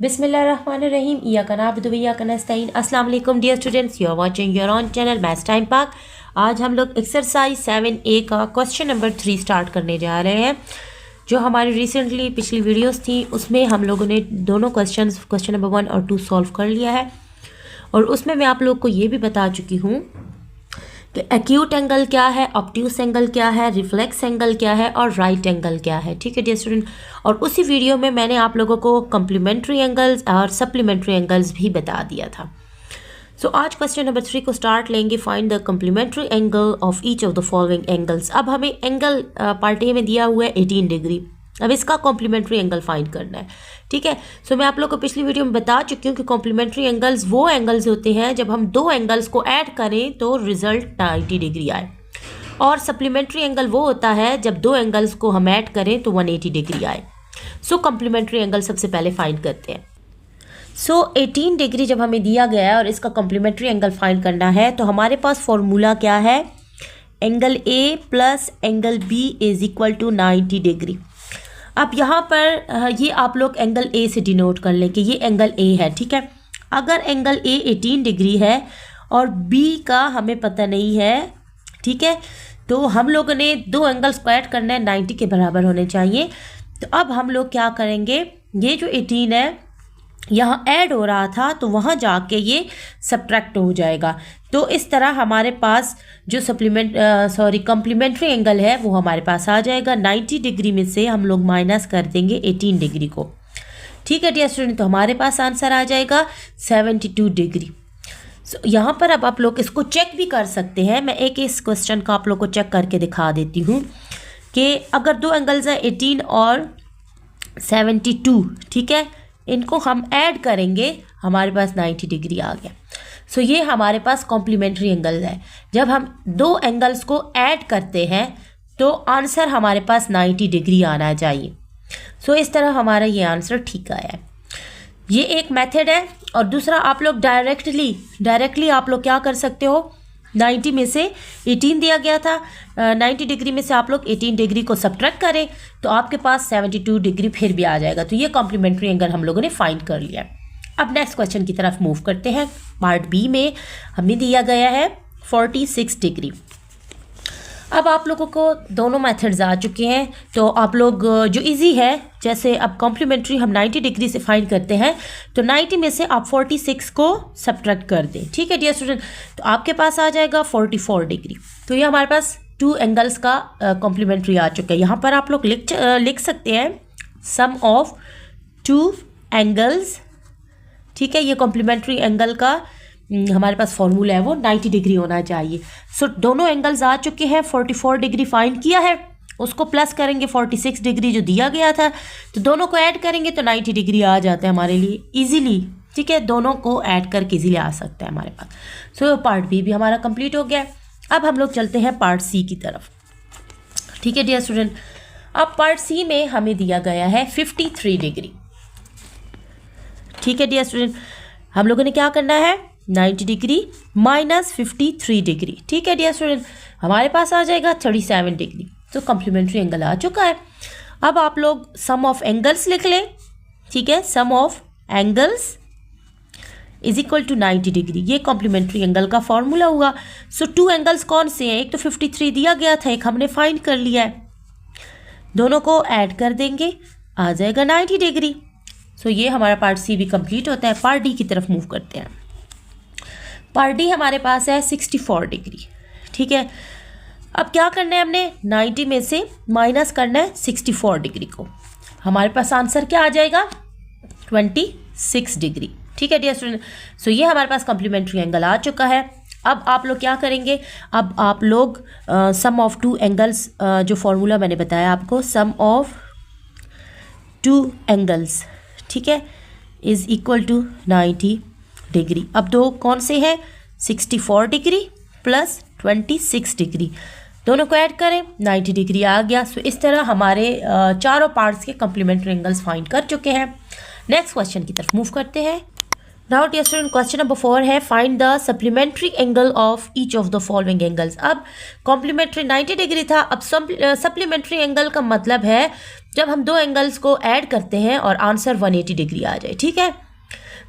बिस्मिल्लाहिर्रहमानिर्रहीम इय्याका नअबुदु व इय्याका नस्तईन। अस्सलाम वालेकुम dear students, you are watching your own channel maths time Pak. आज हम लोग एक्सरसाइज 7A का क्वेश्चन नंबर 3 स्टार्ट करने जा रहे हैं। जो हमारी रिसेंटली पिछली वीडियोस थी उसमें हम लोगों ने दोनों क्वेश्चन नंबर 1 और 2 सॉल्व कर लिया है, और उसमें मैं आप लोग को ये भी बता चुकी हूँ कि एक्यूट एंगल क्या है, ऑब्ट्यूस एंगल क्या है, रिफ्लेक्स एंगल क्या है और राइट एंगल क्या है। ठीक है डियर स्टूडेंट, और उसी वीडियो में मैंने आप लोगों को कम्प्लीमेंट्री एंगल्स और सप्लीमेंट्री एंगल्स भी बता दिया था। सो आज क्वेश्चन नंबर 3 को स्टार्ट लेंगे। Find the complementary angle of each of the following angles. अब हमें एंगल पार्ट ए में दिया हुआ है 18 डिग्री। अब इसका कॉम्प्लीमेंट्री एंगल फाइंड करना है। ठीक है, सो मैं आप लोग को पिछली वीडियो में बता चुकी हूँ कि कॉम्प्लीमेंट्री एंगल्स वो एंगल्स होते हैं जब हम दो एंगल्स को ऐड करें तो रिजल्ट 90 डिग्री आए, और सप्लीमेंट्री एंगल वो होता है जब दो एंगल्स को हम ऐड करें तो 180 डिग्री आए। सो कॉम्प्लीमेंट्री एंगल सबसे पहले फाइंड करते हैं। सो 18 डिग्री जब हमें दिया गया है और इसका कॉम्प्लीमेंट्री एंगल फाइंड करना है तो हमारे पास फॉर्मूला क्या है, angle A plus angle B is equal to 90 degree. अब यहाँ पर ये आप लोग एंगल ए से डिनोट कर लें कि ये एंगल ए है। ठीक है, अगर एंगल ए 18 डिग्री है और बी का हमें पता नहीं है, ठीक है, तो हम लोगों ने दो एंगल्स को ऐड करना है, 90 के बराबर होने चाहिए। तो अब हम लोग क्या करेंगे, ये जो 18 है यहाँ ऐड हो रहा था तो वहाँ जाके ये सब्ट्रैक्ट हो जाएगा। तो इस तरह हमारे पास जो कॉम्प्लीमेंट्री एंगल है वो हमारे पास आ जाएगा। 90 डिग्री में से हम लोग माइनस कर देंगे 18 डिग्री को। ठीक है डियर स्टूडेंट, तो हमारे पास आंसर आ जाएगा 72 डिग्री। यहाँ पर अब आप लोग इसको चेक भी कर सकते हैं। मैं एक इस क्वेश्चन का आप लोग को चेक करके दिखा देती हूँ कि अगर दो एंगल्स हैं 18 और 72, ठीक है, इनको हम ऐड करेंगे, हमारे पास 90 डिग्री आ गया। सो ये हमारे पास कॉम्प्लीमेंट्री एंगल है। जब हम दो एंगल्स को ऐड करते हैं तो आंसर हमारे पास 90 डिग्री आना चाहिए। सो इस तरह हमारा ये आंसर ठीक आया है। ये एक मेथड है, और दूसरा आप लोग डायरेक्टली आप लोग क्या कर सकते हो, 90 में से 18 दिया गया था, 90 डिग्री में से आप लोग 18 डिग्री को सब्ट्रैक्ट करें तो आपके पास 72 डिग्री फिर भी आ जाएगा। तो ये कॉम्प्लीमेंट्री एंगल हम लोगों ने फाइंड कर लिया। अब नेक्स्ट क्वेश्चन की तरफ मूव करते हैं। पार्ट बी में हमें दिया गया है 46 डिग्री। अब आप लोगों को दोनों मेथड्स आ चुके हैं, तो आप लोग जो इजी है, जैसे अब कॉम्प्लीमेंट्री हम 90 डिग्री से फाइंड करते हैं तो 90 में से आप 46 को सब्ट्रैक्ट कर दें। ठीक है डियर स्टूडेंट, तो आपके पास आ जाएगा 44 डिग्री। तो ये हमारे पास टू एंगल्स का कॉम्प्लीमेंट्री आ चुका है। यहाँ पर आप लोग लिख सकते हैं सम ऑफ टू एंगल्स। ठीक है, ये कॉम्प्लीमेंट्री एंगल का हमारे पास फॉर्मूला है वो 90 डिग्री होना चाहिए। सो दोनों एंगल्स आ चुके हैं, 44 डिग्री फाइंड किया है, उसको प्लस करेंगे 46 डिग्री जो दिया गया था, तो दोनों को ऐड करेंगे तो 90 डिग्री आ जाता है हमारे लिए इजीली। ठीक है, दोनों को ऐड करके इजीली आ सकता है हमारे पास। सो पार्ट बी भी हमारा कंप्लीट हो गया। अब हम लोग चलते हैं पार्ट सी की तरफ। ठीक है डियर स्टूडेंट, अब पार्ट सी में हमें दिया गया है 53 डिग्री। ठीक है डियर स्टूडेंट, हम लोगों ने क्या करना है, 90 डिग्री माइनस 53 डिग्री। ठीक है डियर स्टूडेंट, हमारे पास आ जाएगा 37 डिग्री। तो कॉम्प्लीमेंट्री एंगल आ चुका है। अब आप लोग सम ऑफ एंगल्स लिख लें। ठीक है, sum of angles is equal to 90 degree, ये कॉम्प्लीमेंट्री एंगल का फॉर्मूला हुआ। सो टू एंगल्स कौन से हैं, एक तो 53 दिया गया था, एक हमने फाइंड कर लिया है, दोनों को ऐड कर देंगे, आ जाएगा 90 डिग्री। सो ये हमारा पार्ट सी भी कंप्लीट होता है। पार्ट डी की तरफ मूव करते हैं। पार्ट डी हमारे पास है 64 डिग्री। ठीक है, अब क्या करना है, हमने 90 में से माइनस करना है 64 डिग्री को, हमारे पास आंसर क्या आ जाएगा, 26 डिग्री। ठीक है डियर स्टूडेंट, सो ये हमारे पास कॉम्प्लीमेंट्री एंगल आ चुका है। अब आप लोग क्या करेंगे, अब आप लोग सम ऑफ टू एंगल्स, जो फॉर्मूला मैंने बताया आपको, सम ऑफ टू एंगल्स, ठीक है, इज इक्वल टू 90 डिग्री। अब दो कौन से हैं, 64 डिग्री प्लस 26 डिग्री, दोनों को ऐड करें, 90 डिग्री आ गया। सो इस तरह हमारे चारों पार्ट्स के कॉम्प्लीमेंट्री एंगल्स फाइंड कर चुके हैं। नेक्स्ट क्वेश्चन की तरफ मूव करते हैं। Now dear student, question number 4 है find the supplementary angle of each of the following angles. अब कॉम्प्लीमेंट्री 90 डिग्री था, अब सप्लीमेंट्री एंगल का मतलब है जब हम दो एंगल्स को ऐड करते हैं और आंसर 180 डिग्री आ जाए, ठीक है।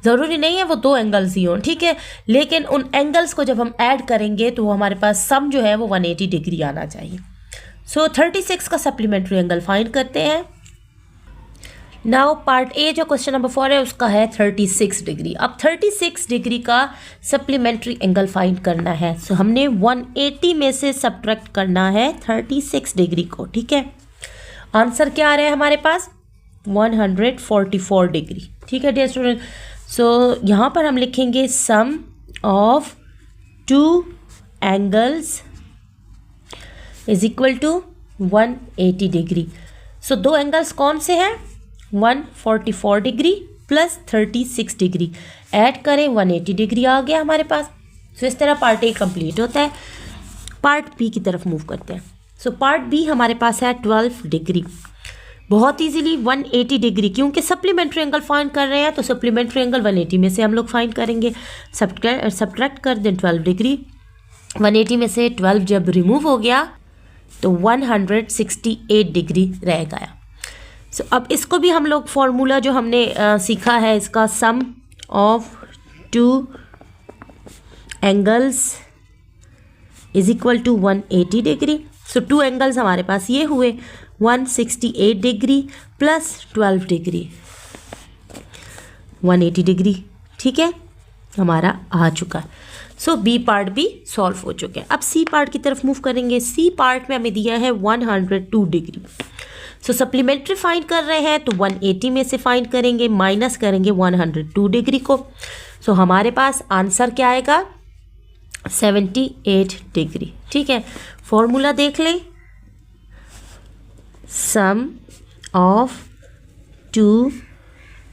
ज़रूरी नहीं है वो दो एंगल्स ही हों, ठीक है, लेकिन उन एंगल्स को जब हम ऐड करेंगे तो हमारे पास सम जो है वो 180 डिग्री आना चाहिए। सो 36 का सप्लीमेंट्री एंगल फाइंड करते हैं। नाउ पार्ट ए जो क्वेश्चन नंबर 4 है उसका है 36 डिग्री। अब 36 डिग्री का सप्लीमेंट्री एंगल फाइंड करना है। सो हमने 180 में से सब्ट्रैक्ट करना है 36 डिग्री को, ठीक है। आंसर क्या आ रहा है हमारे पास? 144 डिग्री, ठीक है डियर स्टूडेंट। सो यहाँ पर हम लिखेंगे sum of two angles is equal to 180 degree. So दो एंगल्स कौन से हैं? 144 डिग्री प्लस 36 डिग्री, ऐड करें 180 डिग्री आ गया हमारे पास। सो इस तरह पार्ट ए कंप्लीट होता है। पार्ट बी की तरफ मूव करते हैं। सो पार्ट बी हमारे पास है 12 डिग्री। बहुत इजीली 180 डिग्री, क्योंकि सप्लीमेंट्री एंगल फाइंड कर रहे हैं तो सप्लीमेंट्री एंगल 180 में से हम लोग फाइंड करेंगे। सब्ट्रैक्ट कर दें 12 डिग्री, 180 में से 12 जब रिमूव हो गया तो 168 डिग्री रह गया। सो अब इसको भी हम लोग फॉर्मूला जो हमने सीखा है इसका, sum of two angles is equal to 180 degree. So two angles हमारे पास ये हुए 168 डिग्री प्लस 12 डिग्री, 180 डिग्री, ठीक है, हमारा आ चुका है। सो बी पार्ट भी सॉल्व हो चुके हैं। अब सी पार्ट की तरफ मूव करेंगे। सी पार्ट में हमें दिया है 102 डिग्री। सो सप्लीमेंट्री फाइंड कर रहे हैं तो 180 में से फाइंड करेंगे, माइनस करेंगे 102 डिग्री को। सो हमारे पास आंसर क्या आएगा? 78 डिग्री, ठीक है। फॉर्मूला देख लें, sum of two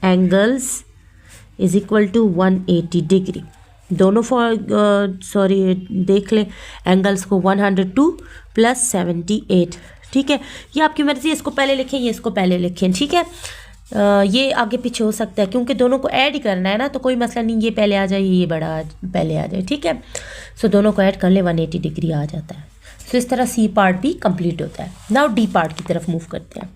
angles is equal to 180 degree. दोनों देख लें एंगल्स को, 102 प्लस 78, ठीक है। ये आपकी मर्जी, इसको पहले लिखें, ये इसको पहले लिखें, ठीक है। ये आगे पीछे हो सकता है क्योंकि दोनों को ऐड ही करना है ना, तो कोई मसला नहीं, ये पहले आ जाए ये बड़ा पहले आ जाए, ठीक है। सो दोनों को ऐड कर ले, 180 डिग्री आ जाता है। सो इस तरह सी पार्ट भी कंप्लीट होता है। नाउ डी पार्ट की तरफ मूव करते हैं।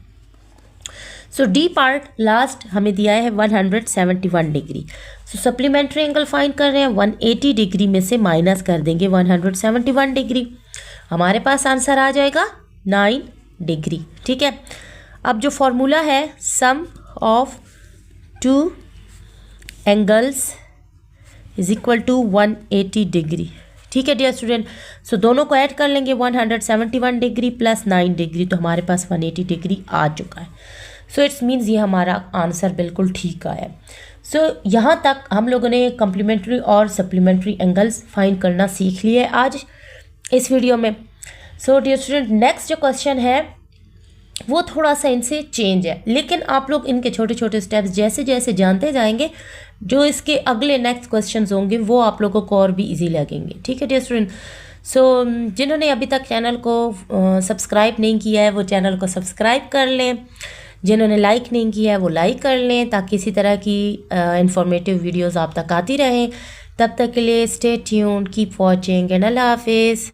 सो डी पार्ट लास्ट हमें दिया है 171 डिग्री। सो सप्लीमेंट्री एंगल फाइंड कर रहे हैं, 180 डिग्री में से माइनस कर देंगे 171 डिग्री, हमारे पास आंसर आ जाएगा 9 डिग्री, ठीक है। अब जो फॉर्मूला है, sum of two angles is equal to 180 degree, ठीक है डियर स्टूडेंट। सो दोनों को ऐड कर लेंगे, 171 डिग्री प्लस 9 डिग्री, तो हमारे पास 180 डिग्री आ चुका है। सो इट्स मीन्स ये हमारा आंसर बिल्कुल ठीक आया है। सो यहाँ तक हम लोगों ने कम्प्लीमेंट्री और सप्लीमेंट्री एंगल्स फाइंड करना सीख लिए आज इस वीडियो में। सो डियर स्टूडेंट, नेक्स्ट जो क्वेश्चन है वो थोड़ा सा इनसे चेंज है, लेकिन आप लोग इनके छोटे छोटे स्टेप्स जैसे जैसे जानते जाएंगे, जो इसके अगले नेक्स्ट क्वेश्चंस होंगे वो आप लोगों को और भी इजी लगेंगे, ठीक है डियर स्टूडेंट। सो जिन्होंने अभी तक चैनल को सब्सक्राइब नहीं किया है वो चैनल को सब्सक्राइब कर लें, जिन्होंने लाइक नहीं किया है वो लाइक कर लें, ताकि इसी तरह की इंफॉर्मेटिव वीडियोज़ आप तक आती रहें। तब तक के लिए stay tuned, keep watching and अल्लाह हाफिज़।